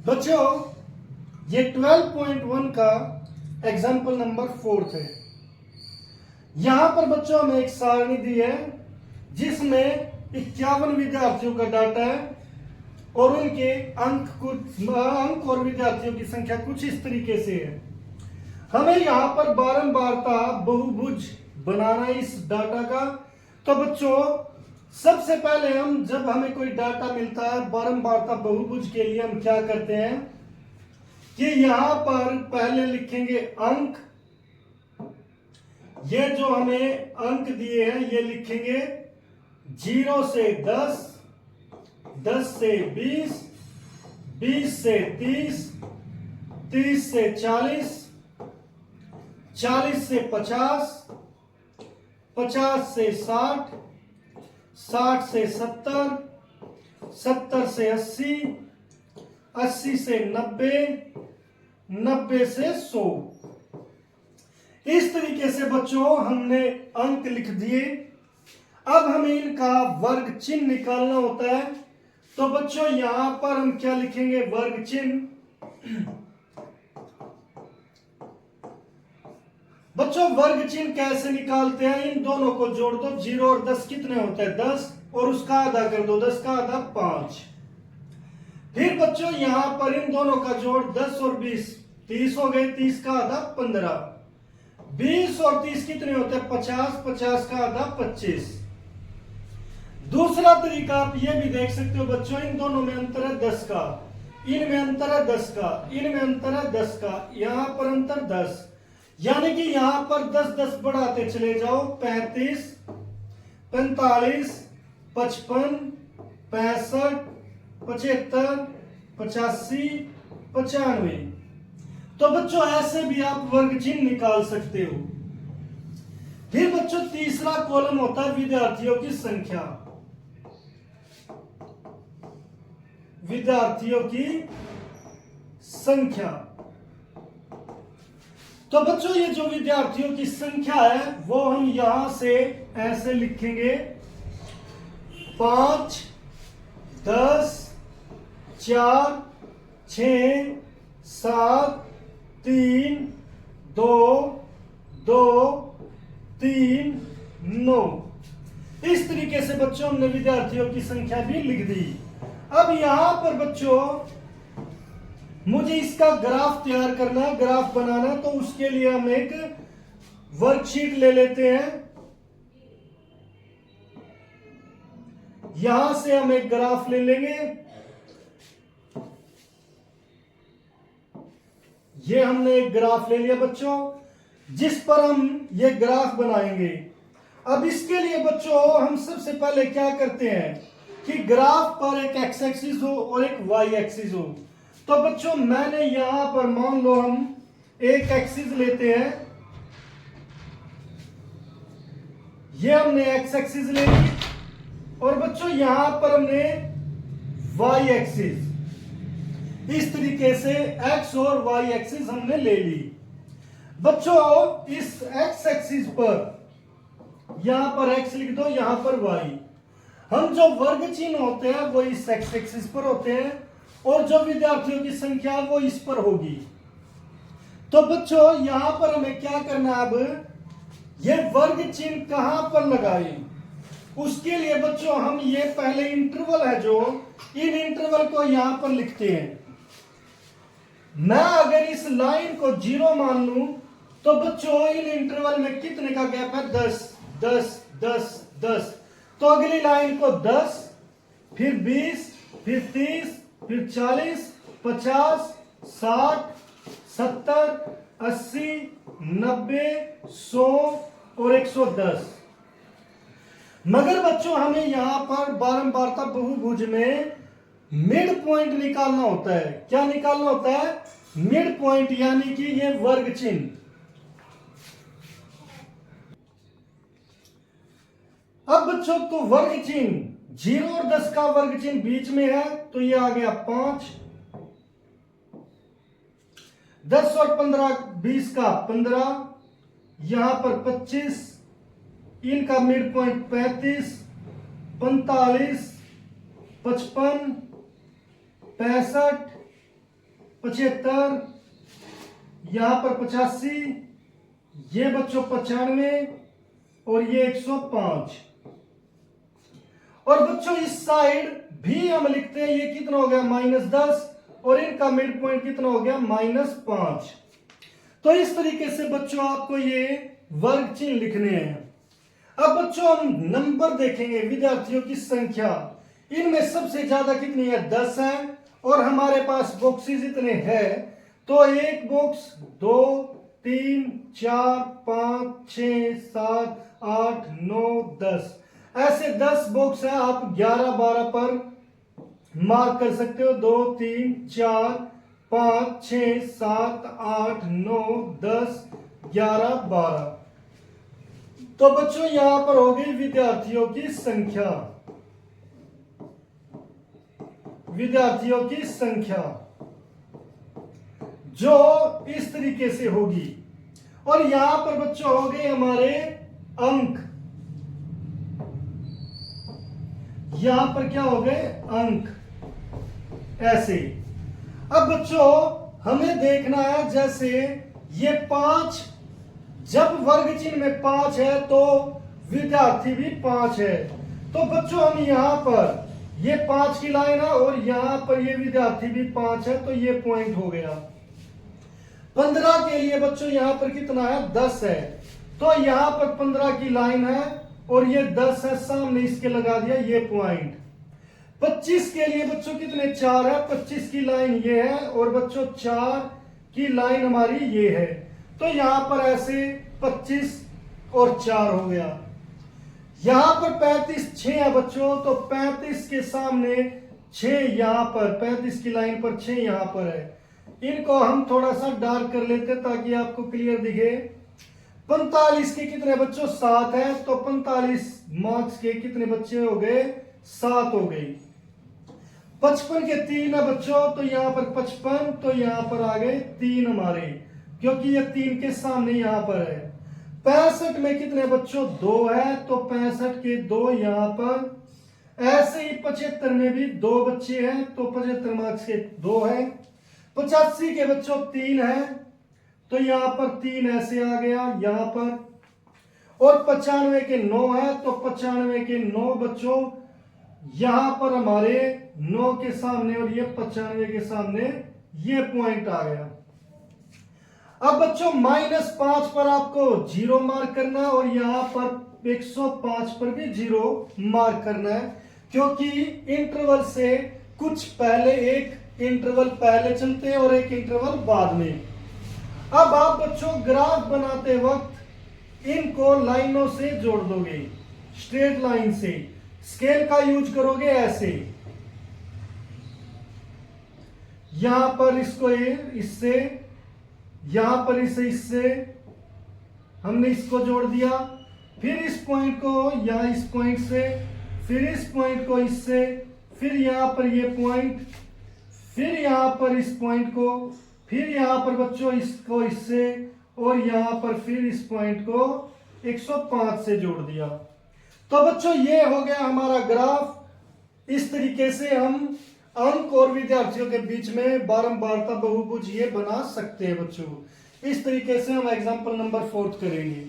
बच्चों ये 12.1 का एग्जाम्पल नंबर 4 है। यहां पर बच्चों हमें एक सारणी दी है जिसमें 51 विद्यार्थियों का डाटा है और उनके अंक और विद्यार्थियों की संख्या कुछ इस तरीके से है। हमें यहाँ पर बारंबारता बहुभुज बनाना है इस डाटा का। तो बच्चों सबसे पहले हम जब हमें कोई डाटा मिलता है बारंबारता बहुभुज के लिए हम क्या करते हैं कि यहां पर पहले लिखेंगे अंक। ये जो हमें अंक दिए हैं ये लिखेंगे 0 से 10, 10 से 20, 20 से 30, 30 से 40, 40 से 50, 50 से 60, 60 से 70, 70 से 80, 80 से 90, 90 से 100। इस तरीके से बच्चों हमने अंक लिख दिए। अब हमें इनका वर्ग चिन्ह निकालना होता है। तो बच्चों यहां पर हम क्या लिखेंगे, वर्ग चिन्ह। बच्चों वर्ग चिन्ह कैसे निकालते हैं, इन दोनों को जोड़ दो। 0 और 10 कितने होते हैं, 10, और उसका आधा कर दो, 10 का आधा 5। फिर बच्चों यहां पर इन दोनों का जोड़ 10 और 20, 30 हो गए, 30 का आधा 15। 20 और 30 कितने होते हैं, 50, 50 का आधा 25। दूसरा तरीका आप ये भी देख सकते हो बच्चों, इन दोनों में अंतर है 10 का, इनमें अंतर है 10 का, इनमें अंतर है 10 का, यहां पर अंतर 10, यानी कि यहां पर 10 10 बढ़ाते चले जाओ। 35, 45, 55, 65, 75, 85, 95। तो बच्चों ऐसे भी आप वर्ग चिन्ह निकाल सकते हो। फिर बच्चों तीसरा कॉलम होता है विद्यार्थियों की संख्या। विद्यार्थियों की संख्या। तो बच्चों ये जो विद्यार्थियों की संख्या है वो हम यहां से ऐसे लिखेंगे, 5, 10, 4, 6, 7, 3, 2, 2, 3, 9। इस तरीके से बच्चों हमने विद्यार्थियों की संख्या भी लिख दी। अब यहां पर बच्चों मुझे इसका ग्राफ तैयार करना है, ग्राफ बनाना है। तो उसके लिए हम एक वर्कशीट ले लेते हैं। यहां से हम एक ग्राफ ले लेंगे। ये हमने एक ग्राफ ले लिया बच्चों, जिस पर हम ये ग्राफ बनाएंगे। अब इसके लिए बच्चों हम सबसे पहले क्या करते हैं कि ग्राफ पर एक एक्स एक्सिस हो और एक वाई एक्सिस हो। तो बच्चों मैंने यहां पर मान लो हम एक एक्सिस लेते हैं, ये हमने एक्स एक्सिस ले ली, और बच्चों यहां पर हमने वाई एक्सिस, इस तरीके से एक्स और वाई एक्सिस हमने ले ली। बच्चों इस एक्स एक्सिस पर यहां पर एक्स लिख दो, यहां पर वाई। हम जो वर्ग चिन्ह होते हैं वो इस एक्स एक्सिस पर होते हैं और जो विद्यार्थियों की संख्या वो इस पर होगी। तो बच्चों यहां पर हमें क्या करना है, अब ये वर्ग चिन्ह कहां पर लगाए, उसके लिए बच्चों हम ये पहले इंटरवल है जो, इन इंटरवल को यहां पर लिखते हैं। मैं अगर इस लाइन को 0 मान लूं तो बच्चों इन इंटरवल में कितने का गैप है, 10, 10, 10, 10। तो अगली लाइन को 10, फिर 20, फिर 30, फिर 40, 50, 60, 70, 80, 90, 100 और 110। मगर बच्चों हमें यहां पर बारंबारता बहुभुज में मिड पॉइंट निकालना होता है। क्या निकालना होता है, मिड पॉइंट, यानी कि ये वर्ग चिन्ह। अब बच्चों तो वर्ग चिन्ह 0 और 10 का वर्ग चिन्ह बीच में है, तो ये आ गया 5। 10 और 15, 20 का 15, यहां पर 25, इनका मिड पॉइंट 35, 45, 55, 65, 75, यहां पर 85, ये बच्चों 95 और ये 105। और बच्चों इस साइड भी हम लिखते हैं, ये कितना हो गया -10 और इनका मिड पॉइंट कितना हो गया -5। तो इस तरीके से बच्चों आपको ये वर्ग चिन्ह लिखने हैं। अब बच्चों हम नंबर देखेंगे, विद्यार्थियों की संख्या इनमें सबसे ज्यादा कितनी है 10 है और हमारे पास बॉक्सेस इतने हैं। तो एक बॉक्स 2 3 4 5 6 7 8 9 10, ऐसे 10 बॉक्स है। आप 11 12 पर मार्क कर सकते हो। 2 3 4 5 6 7 8 9 10 11 12। तो बच्चों यहां पर हो गई विद्यार्थियों की संख्या, विद्यार्थियों की संख्या जो इस तरीके से होगी। और यहां पर बच्चों हो गए हमारे अंक, यहां पर क्या हो गए अंक, ऐसे। अब बच्चों हमें देखना है, जैसे ये 5, जब वर्ग चिन्ह में 5 है तो विद्यार्थी भी 5 है। तो बच्चों हम यहां पर ये 5 की लाइन है और यहां पर ये विद्यार्थी भी 5 है, तो ये पॉइंट हो गया। 15 के लिए बच्चों यहां पर कितना है 10 है, तो यहां पर 15 की लाइन है और ये 10 है, सामने इसके लगा दिया ये पॉइंट। 25 के लिए बच्चों कितने 4 है, 25 की लाइन ये है और बच्चों 4 की लाइन हमारी ये है। तो यहां पर ऐसे 25 और 4 हो गया। यहां पर 35 6 है बच्चों, तो 35 के सामने 6 यहां पर, 35 की लाइन पर 6 यहां पर है। इनको हम थोड़ा सा डार्क कर लेते ताकि आपको क्लियर दिखे। 45 के कितने बच्चों 7 है, तो 45 मार्क्स के कितने बच्चे हो गए 7 हो गई। 55 के 3 है बच्चों, तो यहां पर 55, तो यहां पर आ गए 3 हमारे, क्योंकि ये 3 के सामने यहां पर है। 65 में कितने बच्चों 2 है, तो 65 के 2 यहां पर। ऐसे ही 75 में भी 2 बच्चे हैं, तो 75 मार्क्स के 2 है। 85 के बच्चों 3 है, तो यहां पर 3 ऐसे आ गया यहां पर। और 95 के 9 है, तो 95 के 9 बच्चों यहां पर हमारे 9 के सामने और ये 95 के सामने ये पॉइंट आ गया। अब बच्चों -5 पर आपको 0 मार्क करना है और यहां पर 105 पर भी 0 मार्क करना है, क्योंकि इंटरवल से कुछ पहले एक इंटरवल पहले चलते हैं और एक इंटरवल बाद में। अब आप बच्चों ग्राफ बनाते वक्त इनको लाइनों से जोड़ दोगे, स्ट्रेट लाइन से। स्केल का यूज करोगे ऐसे, यहां पर इसको इससे, यहां पर इससे हमने इसको जोड़ दिया, फिर इस पॉइंट को या इस पॉइंट से, फिर इस पॉइंट को इससे, फिर यहां पर ये पॉइंट, फिर यहां पर इस पॉइंट को, फिर यहां पर बच्चों इसको इससे और यहां पर फिर इस पॉइंट को 105 से जोड़ दिया। तो बच्चों ये हो गया हमारा ग्राफ। इस तरीके से हम अंक और विद्यार्थियों के बीच में बारंबारता बहुभुज ये बना सकते हैं बच्चों। इस तरीके से हम एग्जांपल नंबर 4 करेंगे।